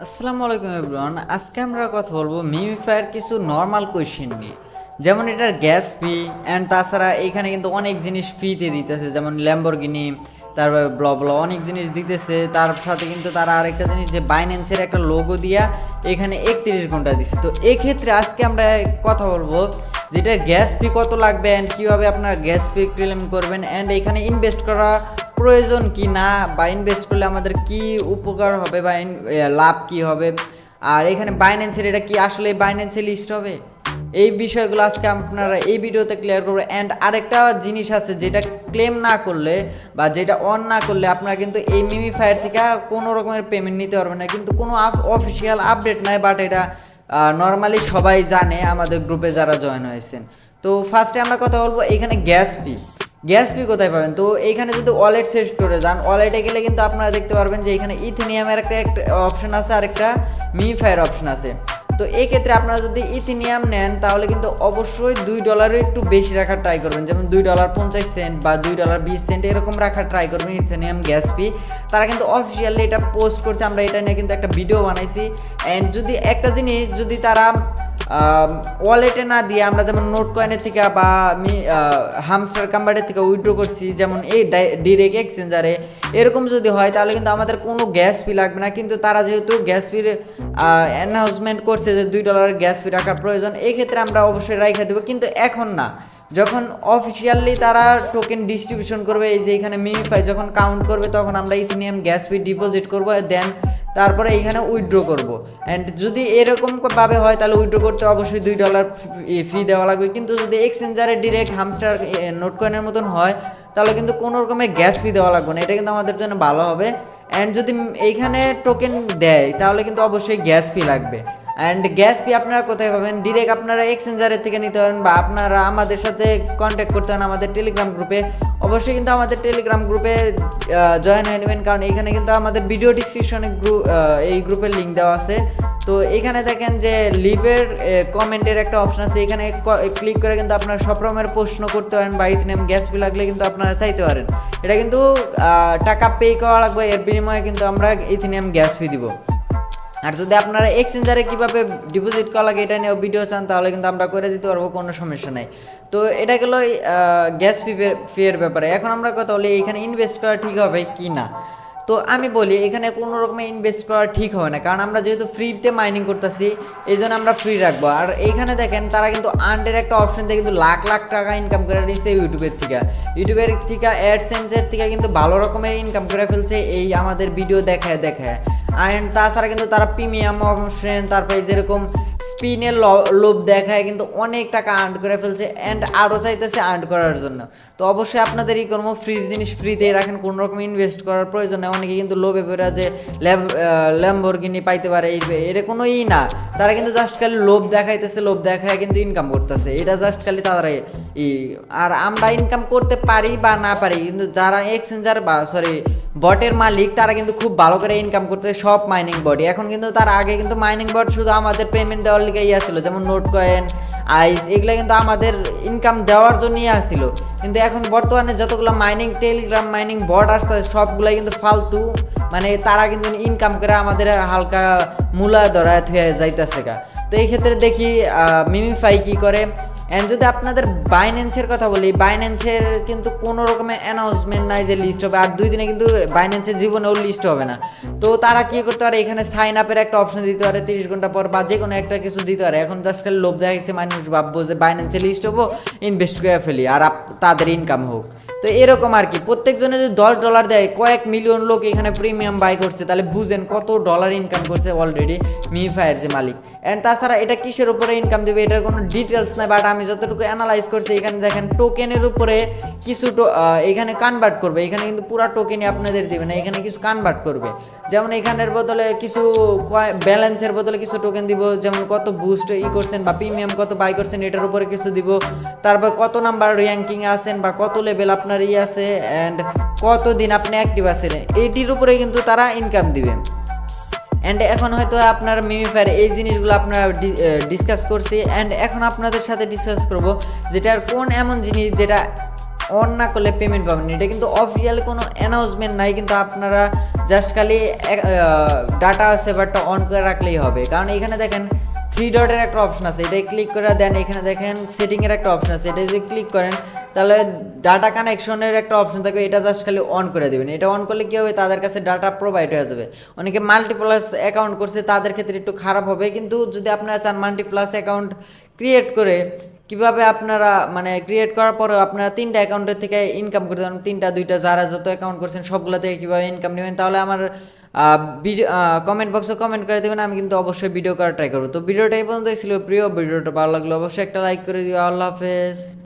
আসসালামু আলাইকুম এভরিওয়ান। আজকে আমরা কথা বলবো মিমিফায়ার কিছু নর্মাল কোয়েশ্চেন নিয়ে, যেমন এটার গ্যাস ফি অ্যান্ড তাছাড়া এইখানে কিন্তু অনেক জিনিস ফ্রিতে দিতেছে, যেমন ল্যাম্বরগিনি, তারপরে ব্ল অনেক জিনিস দিতেছে। তার সাথে কিন্তু তারা আরেকটা জিনিস যে বাইন্যান্সের একটা লোগো দিয়া এখানে 31 ঘন্টা দিচ্ছে। তো এক্ষেত্রে আজকে আমরা কথা বলবো যেটা গ্যাস ফি কত লাগবে অ্যান্ড কীভাবে আপনার গ্যাস ফি ক্লেম করবেন অ্যান্ড এখানে ইনভেস্ট করা প্রয়োজন কি না, বা ইনভেস্ট করলে আমাদের কি উপকার হবে বা লাভ কি হবে, আর এখানে বাইন্যান্সের এটা কি আসলে বাইন্যান্সে লিস্ট হবে, এই বিষয়গুলো আজকে আপনারা এই ভিডিওতে ক্লিয়ার করবো। অ্যান্ড আরেকটা জিনিস আছে যেটা ক্লেম না করলে বা যেটা অন না করলে আপনারা কিন্তু এই মিমিফায়ার থেকে কোনো রকমের পেমেন্ট নিতে পারবেন না, কিন্তু কোনো অফিসিয়াল আপডেট নাই, বাট এটা নর্মালি সবাই জানে আমাদের গ্রুপে যারা জয়েন হয়েছেন। তো ফার্স্টে আমরা কথা বলবো এখানে গ্যাস ফি কোথায় পাবেন। তো এইখানে যদি ওয়ালেট স্টোরে যান, ওয়ালেটে গেলে কিন্তু আপনারা দেখতে পারবেন যে এখানে ইথেনিয়ামের একটা অপশন আছে আর একটা মিমিফায়ার অপশন আছে। তো এই ক্ষেত্রে আপনারা যদি ইথেনিয়াম নেন তাহলে কিন্তু অবশ্যই $2 একটু বেশি রাখার ট্রাই করবেন, যেমন $2.50 বা $2.20 এরকম রাখার ট্রাই করবেন ইথেনিয়াম গ্যাস ফি। তারা কিন্তু অফিসিয়ালি এটা পোস্ট করছে, আমরা এটা নিয়ে কিন্তু একটা ভিডিও বানাইছি। অ্যান্ড যদি একটা জিনিস যদি তারা ওয়ালেটে না দিয়ে আমরা যেমন নোট কয়েনের থেকে বা আমি হামস্টার কাম্বারের থেকে উইথড্র করছি, যেমন এই ডিরেক্ট এক্সচেঞ্জারে এরকম যদি হয় তাহলে কিন্তু আমাদের কোনো গ্যাস ফি লাগবে না। কিন্তু তারা যেহেতু গ্যাস ফির অ্যানাউন্সমেন্ট করছে যে $2 গ্যাস ফি রাখার প্রয়োজন, এই ক্ষেত্রে আমরা অবশ্যই রাখা দেবো, কিন্তু এখন না, যখন অফিসিয়ালি তারা টোকেন ডিস্ট্রিবিউশন করবে, এই যে এখানে মিমিফাই যখন কাউন্ট করবে তখন আমরা ইথেনিয়াম গ্যাস ফি ডিপোজিট করবো, দেন তারপরে এইখানে উইথড্র করব। অ্যান্ড যদি এরকমভাবে হয় তাহলে উইথড্র করতে অবশ্যই $2 ফি দেওয়া লাগবে। কিন্তু যদি এক্সচেঞ্জারে ডিরেক্ট হামস্টার নোট কয়েনের মতন হয় তাহলে কিন্তু কোনো রকমের গ্যাস ফি দেওয়া লাগবে না, এটা কিন্তু আমাদের জন্য ভালো হবে। অ্যান্ড যদি এইখানে টোকেন দেয় তাহলে কিন্তু অবশ্যই গ্যাস ফি লাগবে। অ্যান্ড গ্যাস ফি আপনারা কোথায় পাবেন, ডিরেক্ট আপনারা এক্সচেঞ্জারের থেকে নিতে পারেন বা আপনারা আমাদের সাথে কন্ট্যাক্ট করতে পারেন আমাদের টেলিগ্রাম গ্রুপে। অবশ্যই কিন্তু আমাদের টেলিগ্রাম গ্রুপে জয়েন হয়ে নেবেন, কারণ এখানে কিন্তু আমাদের ভিডিও ডিসক্রিপশনে এই গ্রুপের লিঙ্ক দেওয়া আছে। তো এখানে দেখেন যে লিভের কমেন্টের একটা অপশন আছে, এখানে ক্লিক করে কিন্তু আপনারা সব রকমের প্রশ্ন করতে পারেন বা ইথেনিয়াম গ্যাস ফি লাগলে কিন্তু আপনারা চাইতে পারেন। এটা কিন্তু টাকা পে করা লাগবে, এর বিনিময়ে কিন্তু আমরা ইথেনিয়াম গ্যাস ফি দিব। আর যদি আপনারা এক্সচেঞ্জারে কীভাবে ডিপোজিট করা লাগে এটা নিয়ে ভিডিও চান তাহলে কিন্তু আমরা করে দিতে পারবো, কোনো সমস্যা নেই। তো এটা গেলো গ্যাস ফিয়ের ব্যাপারে। এখন আমরা কথা বলি এখানে ইনভেস্ট করা ঠিক হবে কি না। তো আমি বলি এখানে কোনো রকমের ইনভেস্ট করা ঠিক হবে না, কারণ আমরা যেহেতু ফ্রিতে মাইনিং করতেছি এই জন্য আমরা ফ্রি রাখবো। আর এইখানে দেখেন তারা কিন্তু আন্ডের একটা অপশন থেকে কিন্তু লাখ লাখ টাকা ইনকাম করে দিয়েছে ইউটিউবের থেকে অ্যাডসেন্সের থেকে কিন্তু ভালো রকমের ইনকাম করে ফেলছে এই আমাদের ভিডিও দেখায়। অ্যান্ড তাছাড়া কিন্তু তারা প্রিমিয়াম অপশন, তারপরে যেরকম স্পিনের লোভ দেখায় কিন্তু অনেক টাকা আর্ন করে ফেলছে অ্যান্ড আরও চাইতেছে আর্ন করার জন্য। তো অবশ্যই আপনাদের এই কর্ম ফ্রি জিনিস ফ্রিতেই রাখেন, কোনো রকম ইনভেস্ট করার প্রয়োজন নেই। অনেকে কিন্তু লোভে পড়ে যে ল্যাম্বরগিনি পাইতে পারে, এটা কোনো না, তারা কিন্তু জাস্ট খালি লোভ দেখাইতেছে, লোভ দেখায় কিন্তু ইনকাম করতেছে, এটা জাস্ট খালি তারা আর আমরা ইনকাম করতে পারি বা না পারি, কিন্তু যারা এক্সচেঞ্জার বা বটের মালিক তারা কিন্তু খুব ভালো করে ইনকাম করতে সব মাইনিং বডি। এখন কিন্তু তার আগে কিন্তু মাইনিং বট শুধু আমাদের পেমেন্ট দেওয়ার লিগে ছিল, যেমন নোট কয়েন, আইস, এগুলো কিন্তু আমাদের ইনকাম দেওয়ার জন্যই আসছিল। কিন্তু এখন বর্তমানে যতগুলো টেলিগ্রাম মাইনিং বট আসতে সবগুলাই কিন্তু ফালতু, মানে তারা কিন্তু ইনকাম করে আমাদের হালকা মূলা ধরা থুয়ে যাইতেছে গা। তো এই ক্ষেত্রে দেখি মিমিফাই কি করে। অ্যান্ড যদি আপনাদের বাইন্যান্সের কথা বলি, বাইন্যান্সের কিন্তু কোনো রকমের অ্যানাউন্সমেন্ট নাই যে লিস্ট হবে, আর 2 দিনে কিন্তু বাইন্যান্সের জীবনেও লিস্ট হবে না। তো তারা কী করতে পারে, এখানে সাইন আপের একটা অপশন দিতে পারে 30 ঘন্টা পর, বা যে কোনো একটা কিছু দিতে পারে। এখন জাস্ট খালি লোভ দেখাচ্ছে, মানুষ ভাববো যে বাইন্যান্সে লিস্ট হবো, ইনভেস্ট করে ফেলি আর তাদের ইনকাম হোক। তো এরকম আর কি, প্রত্যেকজনে যদি $10 দেয়, কয়েক মিলিয়ন লোক এখানে প্রিমিয়াম বাই করছে, তাহলে বুঝেন কত ডলার ইনকাম করছে অলরেডি মিমিফায়ার যে মালিক। অ্যান্ড তাছাড়া এটা কিসের উপরে ইনকাম দেবে এটার কোনো ডিটেলস নাই, বাট আমি যতটুকু অ্যানালাইজ করছি এখানে দেখেন টোকেনের উপরে কিছু এখানে কনভার্ট করবে, এখানে কিন্তু পুরা টোকেনই আপনাদের দেবে না, এখানে কিছু কনভার্ট করবে। যেমন এখানের বদলে কিছু ব্যালেন্সের বদলে কিছু টোকেন দিব, যেমন কত বুস্ট করছেন বা প্রিমিয়াম কত বাই করছেন এটার উপরে কিছু দিব, তারপর কত নাম্বার র্যাঙ্কিং আছেন বা কত লেভেল আপনার আছে, অ্যান্ড কতদিন আপনি অ্যাক্টিভ আছেন, এইটির উপরে কিন্তু তারা ইনকাম দিবেন। অ্যান্ড এখন হয়তো আপনার মিমিফায়ার এই জিনিসগুলো আপনারা ডিসকাস করছি, অ্যান্ড এখন আপনাদের সাথে ডিসকাস করব যেটার কোন এমন জিনিস যেটা অন না করলে পেমেন্ট পাবেন না। এটা কিন্তু অফিসিয়ালি কোনো অ্যানাউন্সমেন্ট নাই, কিন্তু আপনারা জাস্ট খালি ডাটা সেভারটা অন করে রাখলেই হবে। কারণ এখানে দেখেন 3 ডটের একটা অপশন আছে, এটাই ক্লিক করে দেন। এখানে দেখেন সেটিংয়ের একটা অপশন আছে, এটা যদি ক্লিক করেন তাহলে ডাটা কানেকশনের একটা অপশন থাকবে, এটা জাস্ট খালি অন করে দেবেন। এটা অন করলে কী হবে, তাদের কাছে ডাটা প্রোভাইড হয়ে যাবে। অনেকে মাল্টিপ্লাস অ্যাকাউন্ট করছে তাদের ক্ষেত্রে একটু খারাপ হবে, কিন্তু যদি আপনারা চান মাল্টিপ্লাস অ্যাকাউন্ট ক্রিয়েট করে কীভাবে আপনারা মানে ক্রিয়েট করার পরে আপনারা 3টা অ্যাকাউন্টের থেকে ইনকাম করতে পারেন, 3টা 2টা যারা যত অ্যাকাউন্ট করছেন সবগুলো থেকে কীভাবে ইনকাম নেবেন, তাহলে আমার ভিডিও কমেন্ট বক্সে কমেন্ট করে দেবেন, আমি কিন্তু অবশ্যই ভিডিও করার ট্রাই করবো। তো ভিডিওটা এই পর্যন্তই ছিল। প্রিয় ভিডিওটা ভালো লাগলো অবশ্যই একটা লাইক করে দিও। আল্লাহ হাফেজ।